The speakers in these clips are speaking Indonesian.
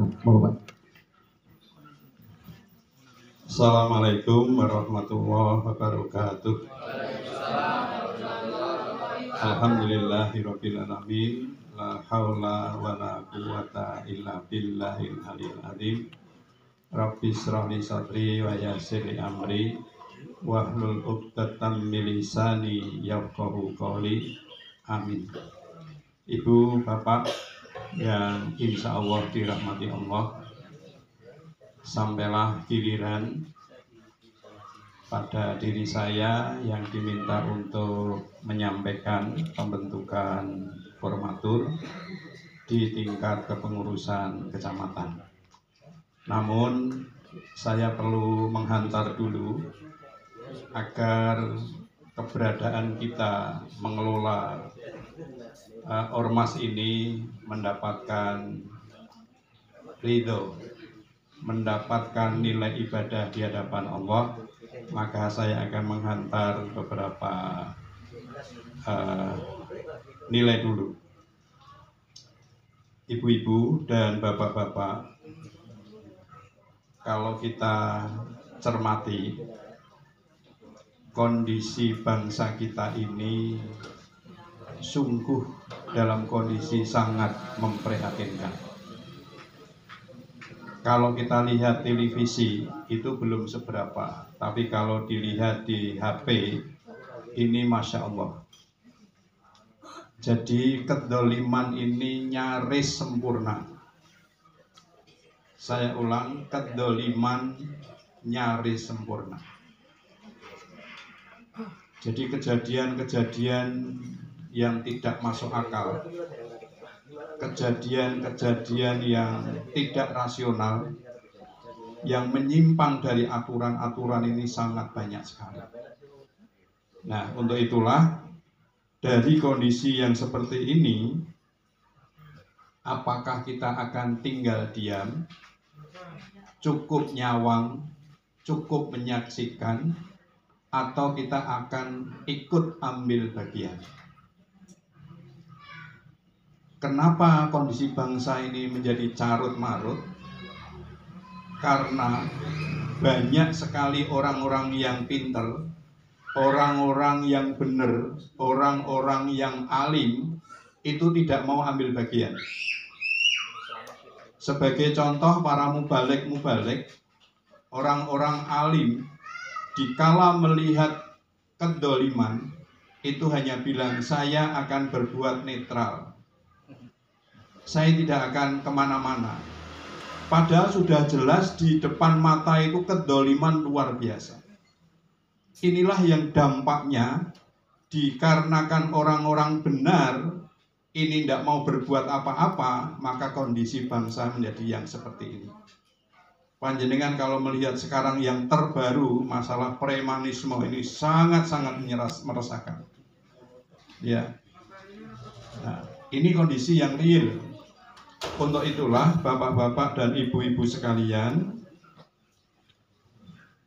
Monggo Pak. Assalamualaikum warahmatullahi wabarakatuh. Alhamdulillahirabbil alamin. La haula wala quwata illa billahil aliyil azim. Rabbi shrah li sadri wa yassir li amri wahlul 'uqdatam min lisani yafqahu qawli. Amin. Ibu, Bapak yang insya Allah dirahmati Allah, sampailah giliran pada diri saya yang diminta untuk menyampaikan pembentukan formatur di tingkat kepengurusan kecamatan. Namun saya perlu menghantar dulu agar keberadaan kita mengelola ormas ini mendapatkan ridho, mendapatkan nilai ibadah di hadapan Allah, maka saya akan menghantar beberapa nilai dulu. Ibu-ibu dan bapak-bapak, kalau kita cermati kondisi bangsa kita ini sungguh dalam kondisi sangat memprihatinkan. Kalau kita lihat televisi itu belum seberapa, tapi kalau dilihat di HP ini Masya Allah. Jadi kedoliman ini nyaris sempurna. Saya ulang, kedoliman nyaris sempurna. Jadi kejadian-kejadian yang tidak masuk akal, kejadian-kejadian yang tidak rasional, yang menyimpang dari aturan-aturan ini sangat banyak sekali. Nah, untuk itulah dari kondisi yang seperti ini, apakah kita akan tinggal diam, cukup nyawang, cukup menyaksikan, atau kita akan ikut ambil bagian? Kenapa kondisi bangsa ini menjadi carut-marut? Karena banyak sekali orang-orang yang pintar, orang-orang yang benar, orang-orang yang alim itu tidak mau ambil bagian. Sebagai contoh, para mubalik, orang-orang alim dikala melihat kedoliman itu hanya bilang, saya akan berbuat netral, saya tidak akan kemana-mana. Padahal sudah jelas di depan mata itu kedoliman luar biasa. Inilah yang dampaknya dikarenakan orang-orang benar ini tidak mau berbuat apa-apa, maka kondisi bangsa menjadi yang seperti ini. Panjenengan kalau melihat sekarang yang terbaru, masalah premanisme ini sangat-sangat meresahkan. Ya. Nah, ini kondisi yang real. Untuk itulah bapak-bapak dan ibu-ibu sekalian,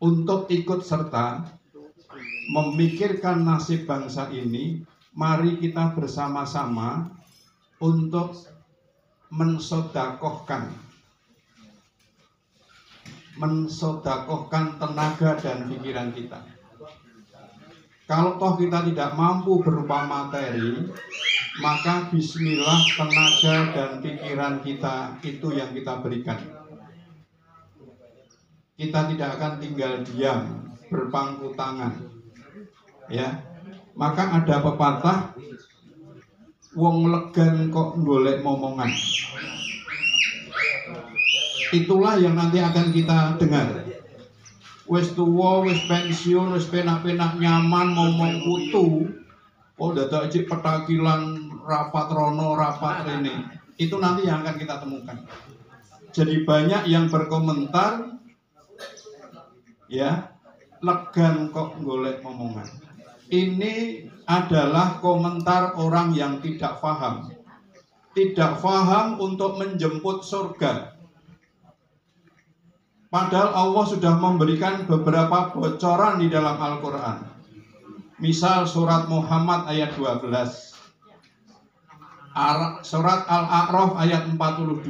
untuk ikut serta memikirkan nasib bangsa ini, mari kita bersama-sama untuk mensodakohkan tenaga dan pikiran kita. Kalau toh kita tidak mampu berupa materi, maka bismillah tenaga dan pikiran kita itu yang kita berikan. Kita tidak akan tinggal diam, berpangku tangan. Ya, maka ada pepatah, wong legan kok golek momongan. Itulah yang nanti akan kita dengar. Wis tuwa, wis pensiun, wis penak-penak nyaman ngomong kutu. Oh, dadak cik petakilan rapat rono, rapat rene. Itu nanti yang akan kita temukan. Jadi banyak yang berkomentar, ya, legan kok golek momongan. Ini adalah komentar orang yang tidak paham. Tidak paham untuk menjemput surga. Padahal Allah sudah memberikan beberapa bocoran di dalam Al-Quran. Misal surat Muhammad ayat 12, surat Al-A'raf ayat 42,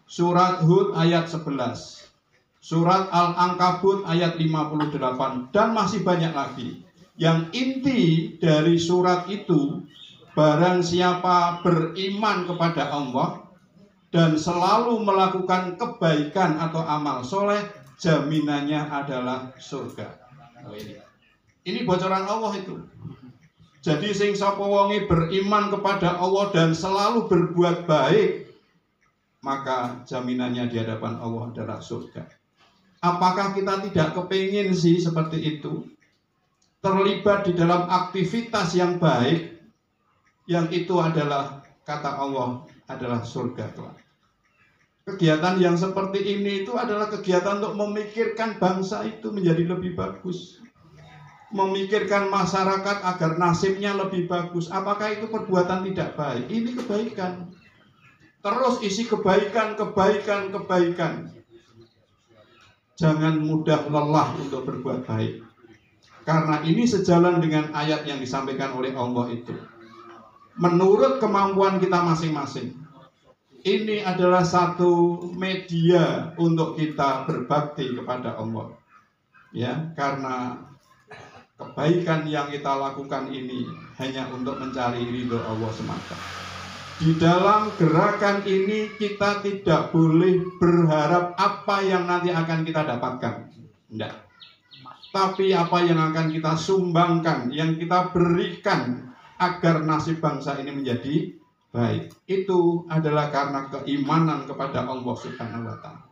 Surat Hud ayat 11, surat Al-Ankabut ayat 58, dan masih banyak lagi. Yang inti dari surat itu, barang siapa beriman kepada Allah dan selalu melakukan kebaikan atau amal soleh, jaminannya adalah surga. Ini bocoran Allah itu. Jadi sing sapa wonge beriman kepada Allah dan selalu berbuat baik, maka jaminannya di hadapan Allah adalah surga. Apakah kita tidak kepingin sih seperti itu? Terlibat di dalam aktivitas yang baik, yang itu adalah, kata Allah, adalah surga kelak. Kegiatan yang seperti ini itu adalah kegiatan untuk memikirkan bangsa itu menjadi lebih bagus, memikirkan masyarakat agar nasibnya lebih bagus. Apakah itu perbuatan tidak baik? Ini kebaikan. Terus isi kebaikan, kebaikan, kebaikan. Jangan mudah lelah untuk berbuat baik. Karena ini sejalan dengan ayat yang disampaikan oleh Allah itu. Menurut kemampuan kita masing-masing. Ini adalah satu media untuk kita berbakti kepada Allah. Ya, karena kebaikan yang kita lakukan ini hanya untuk mencari ridho Allah semata. Di dalam gerakan ini kita tidak boleh berharap apa yang nanti akan kita dapatkan. Tidak. Tapi apa yang akan kita sumbangkan, yang kita berikan agar nasib bangsa ini menjadi baik, itu adalah karena keimanan kepada Allah Subhanahu wa Ta'ala.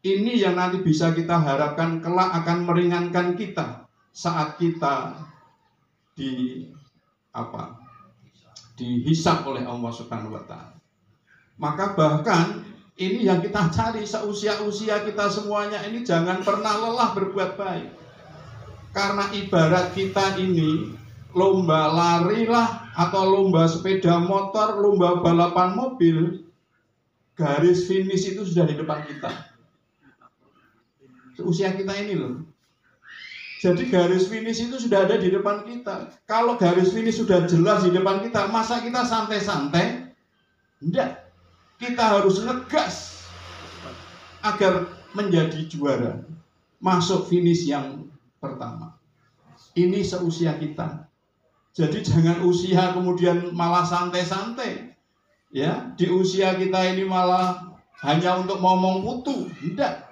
Ini yang nanti bisa kita harapkan kelak akan meringankan kita saat kita dihisab oleh Allah Subhanahu wa Ta'ala. Maka bahkan ini yang kita cari seusia-usia kita semuanya ini, jangan pernah lelah berbuat baik. Karena ibarat kita ini lomba larilah atau lomba sepeda motor, lomba balapan mobil, garis finish itu sudah di depan kita. Seusia kita ini loh. Jadi garis finish itu sudah ada di depan kita. Kalau garis finish sudah jelas di depan kita, masa kita santai-santai? Tidak. Kita harus ngegas agar menjadi juara, masuk finish yang pertama. Ini seusia kita. Jadi jangan usia kemudian malah santai-santai. Ya, di usia kita ini malah hanya untuk ngomong putu. Tidak.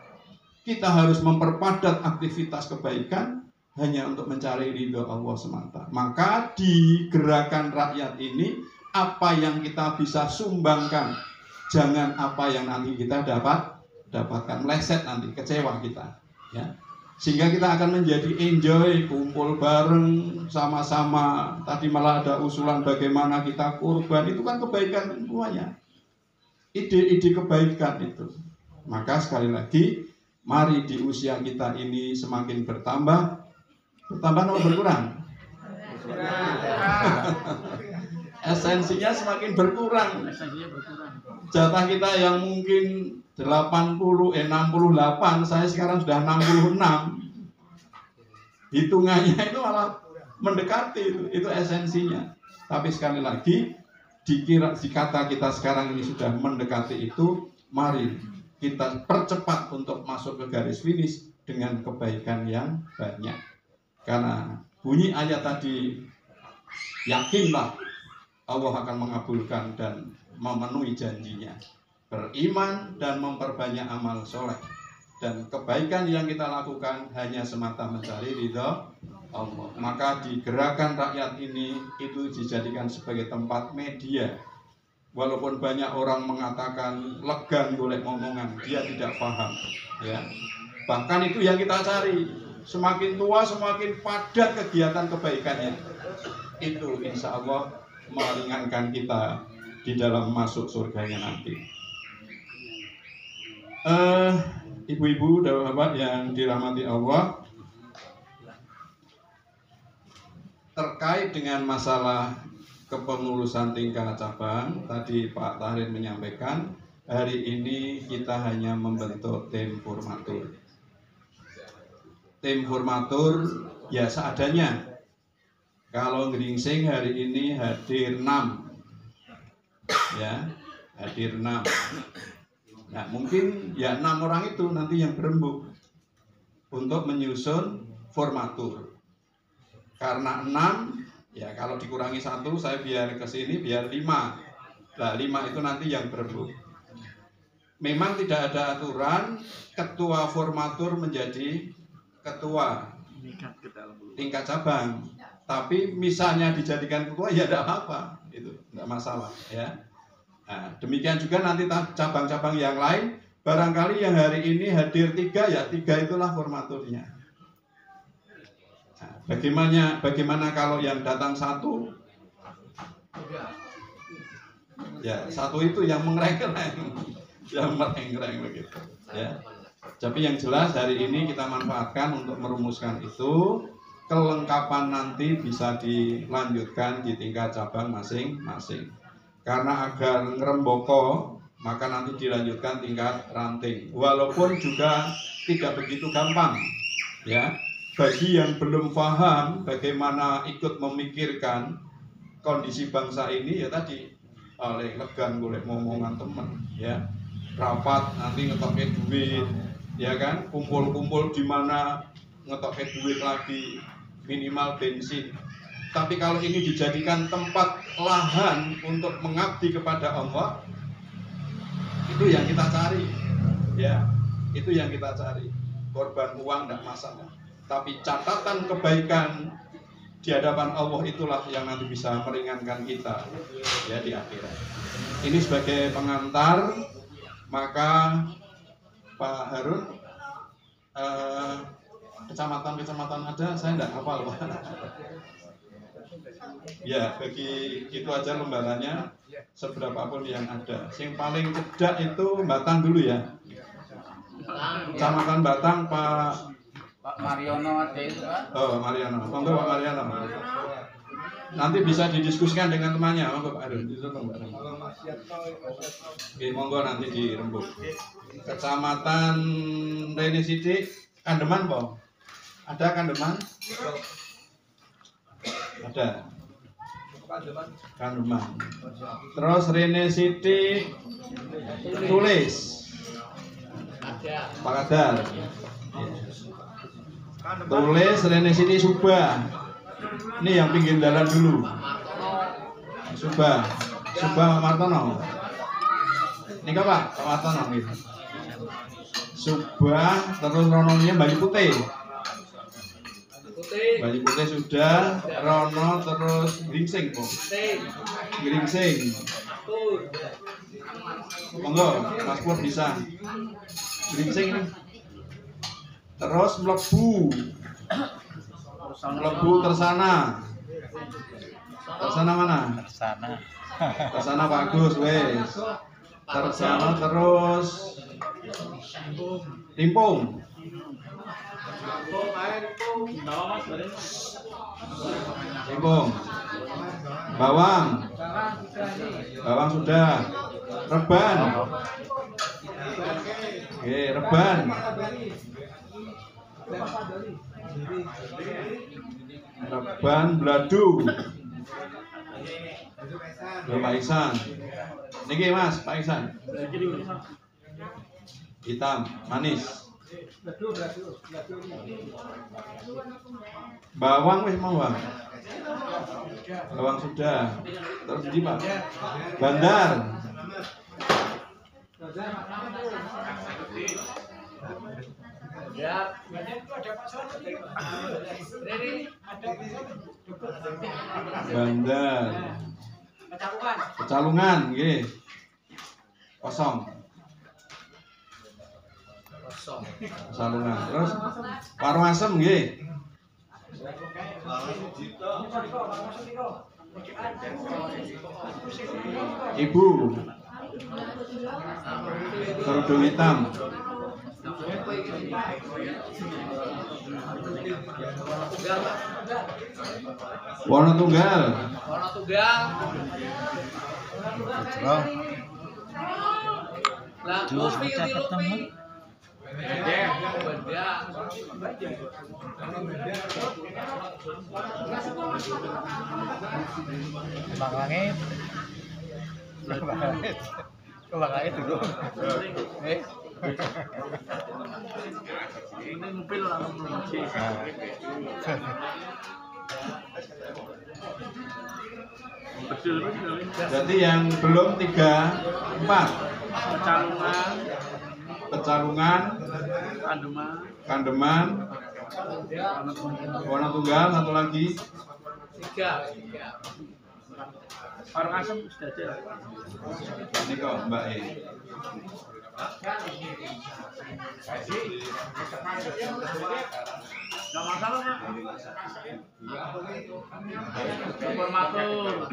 Kita harus memperpadat aktivitas kebaikan hanya untuk mencari ridho Allah semata. Maka di gerakan rakyat ini, apa yang kita bisa sumbangkan, jangan apa yang nanti kita dapatkan, meleset nanti, kecewa kita. Ya. Sehingga kita akan menjadi enjoy, kumpul bareng, sama-sama. Tadi malah ada usulan bagaimana kita kurban, itu kan kebaikan semuanya. Ide-ide kebaikan itu. Maka sekali lagi, mari di usia kita ini semakin bertambah. Bertambah atau berkurang? Esensinya semakin berkurang. Jatah kita yang mungkin 68, saya sekarang sudah 66. Hitungannya itu malah mendekati itu esensinya. Tapi sekali lagi, di kata kita sekarang ini sudah mendekati itu, mari kita percepat untuk masuk ke garis finish dengan kebaikan yang banyak. Karena bunyi ayat tadi, yakinlah Allah akan mengabulkan dan memenuhi janjinya. Beriman dan memperbanyak amal soleh. Dan kebaikan yang kita lakukan hanya semata mencari ridho Allah. Maka di gerakan rakyat ini itu dijadikan sebagai tempat media. Walaupun banyak orang mengatakan legan golek ngomongan, dia tidak paham. Ya. Bahkan itu yang kita cari. Semakin tua semakin padat kegiatan kebaikannya. Itu insya Allah meringankan kita di dalam masuk surganya nanti. Ibu-ibu dan bapak yang dirahmati Allah, terkait dengan masalah kepengurusan tingkat cabang, tadi Pak Tahrir menyampaikan, hari ini kita hanya membentuk tim formatur. Tim formatur ya seadanya. Kalau Ngeringsing hari ini hadir 6. Ya, hadir 6. Nah, mungkin ya 6 orang itu nanti yang berembuk untuk menyusun formatur. Karena 6, ya kalau dikurangi 1, saya biar ke sini biar 5. Nah, 5 itu nanti yang berembuk. Memang tidak ada aturan ketua formatur menjadi ketua tingkat cabang. Tapi misalnya dijadikan ketua ya tidak apa-apa, itu tidak masalah ya. Nah, demikian juga nanti cabang-cabang yang lain, barangkali yang hari ini hadir 3 ya 3 itulah formaturnya. Nah, bagaimana kalau yang datang 1? Ya 1 itu yang mengereng-kereng, yang mereng-reng begitu ya. Tapi yang jelas hari ini kita manfaatkan untuk merumuskan itu. Kelengkapan nanti bisa dilanjutkan di tingkat cabang masing-masing. Karena agar ngeremboko, maka nanti dilanjutkan tingkat ranting. Walaupun juga tidak begitu gampang, ya. Bagi yang belum paham bagaimana ikut memikirkan kondisi bangsa ini, ya tadi oleh legan boleh ngomongan teman, ya. Rapat nanti ngetoke duit, ya kan? Kumpul-kumpul di mana ngetoke duit lagi. Minimal bensin. Tapi kalau ini dijadikan tempat lahan untuk mengabdi kepada Allah, itu yang kita cari, ya, itu yang kita cari. Korban uang tidak masalah, tapi catatan kebaikan di hadapan Allah itulah yang nanti bisa meringankan kita, ya, di akhirat. Ini sebagai pengantar, maka Pak Harun, kecamatan-kecamatan ada, saya enggak hafal Pak. Ya, bagi itu aja lembarannya, seberapapun yang ada. Yang paling cedak itu Batang dulu ya. Kecamatan Batang Pak Mariono ada itu Pak. Oh, Mariono. Monggo Pak Mariono. Nanti bisa didiskusikan dengan temannya, monggo Pak Harun. Oke, monggo nanti dirembuk. Kecamatan Rene Sidik, Kandeman, Pak. Ada Kandeman? Ada. Kandeman. Terus Rene Siti Tulis. Pak Kadar. Tulis Rene Siti Subah. Ini yang pinggir jalan dulu. Subah Martono. Ini Pak Martono gitu. Subah, terus Rononya Bayu Putih. Bayu Putih sudah, Rono terus Gringsing, Pak. Gringsing. Monggo, Mas Pur bisa. Gringsing ini. Terus Mlebu Tersana. Tersana mana? Tersana bagus, wes. Tersana terus Limpung. Limpung. Bawang sudah. Reban. Oke, Reban. Reban Bladu. Pak Iksan. Niki Mas, Pak Iksan. Hitam, manis. Bawang wis mau, Bang. Bawang sudah. Terus di Pak. Bandar. Bandar. Pecalungan, nggih. Kosong. Pecalungan. Terus Warung Asem nggih. Ibu. Kerudung hitam. Wonotunggal. Lah, kopi di Makanya dulu. Ini mobil langsung promosi. Betul. Berarti yang belum 3, 4. Pecalungan, Kandeman, Warna Tunggal, satu lagi. 3. Orang asem sudah ada. Ini kok Mbak E. Nggak masalah, Pak. Informator.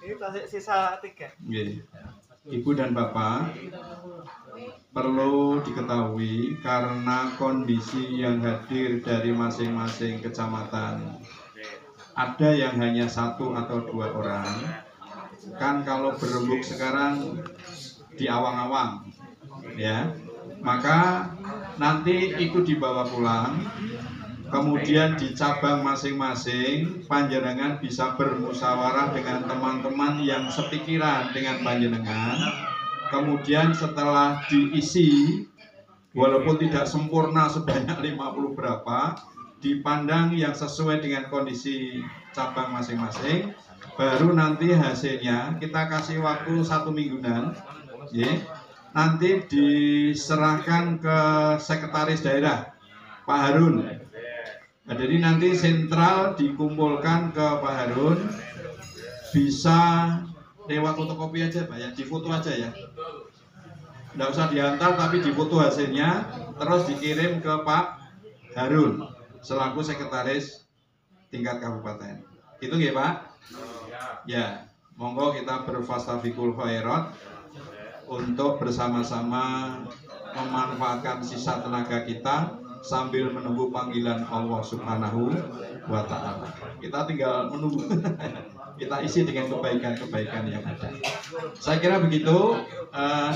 Ini masih sisa 3. Ibu dan Bapak, perlu diketahui karena kondisi yang hadir dari masing-masing kecamatan, ada yang hanya 1 atau 2 orang. Kan kalau berembuk sekarang di awang-awang, ya, maka nanti itu dibawa pulang. Kemudian di cabang masing-masing panjenengan bisa bermusyawarah dengan teman-teman yang sepikiran dengan panjenengan. Kemudian setelah diisi, walaupun tidak sempurna sebanyak 50 berapa, dipandang yang sesuai dengan kondisi cabang masing-masing, baru nanti hasilnya kita kasih waktu 1 mingguan, ya. Nanti diserahkan ke sekretaris daerah Pak Harun. Nah, jadi nanti sentral dikumpulkan ke Pak Harun, bisa lewat fotokopi aja Pak ya, difoto aja ya, nggak usah diantar tapi difoto hasilnya, terus dikirim ke Pak Harun selaku sekretaris tingkat kabupaten. Itu ya Pak? Ya, monggo kita berfastafikul khairat untuk bersama-sama memanfaatkan sisa tenaga kita sambil menunggu panggilan Allah Subhanahu wa Ta'ala. Kita tinggal menunggu. Kita isi dengan kebaikan-kebaikan yang ada. Saya kira begitu.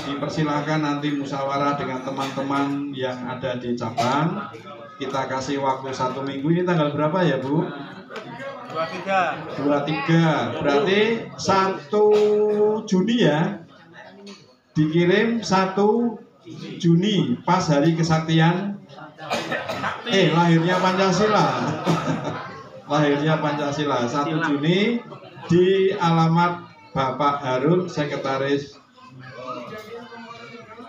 Dipersilahkan nanti musyawarah dengan teman-teman yang ada di cabang. Kita kasih waktu 1 minggu. Ini tanggal berapa ya Bu? 23. Berarti 1 Juni ya. Dikirim 1 Juni pas hari kesaktian lahirnya Pancasila. Lahirnya Pancasila 1 Juni di alamat Bapak Harun, Sekretaris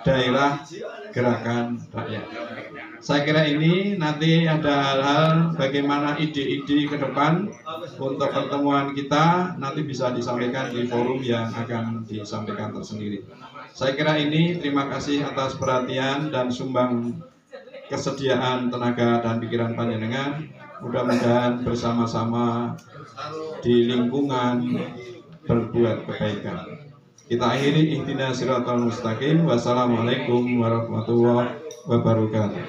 Daerah Gerakan Rakyat. Saya kira ini nanti ada hal-hal bagaimana ide-ide ke depan untuk pertemuan kita nanti bisa disampaikan di forum yang akan disampaikan tersendiri. Saya kira ini, terima kasih atas perhatian dan sumbang kesediaan tenaga dan pikiran panjenengan. Mudah-mudahan bersama-sama di lingkungan berbuat kebaikan. Kita akhiri ihdinas siratal mustaqim. Wassalamualaikum warahmatullahi wabarakatuh.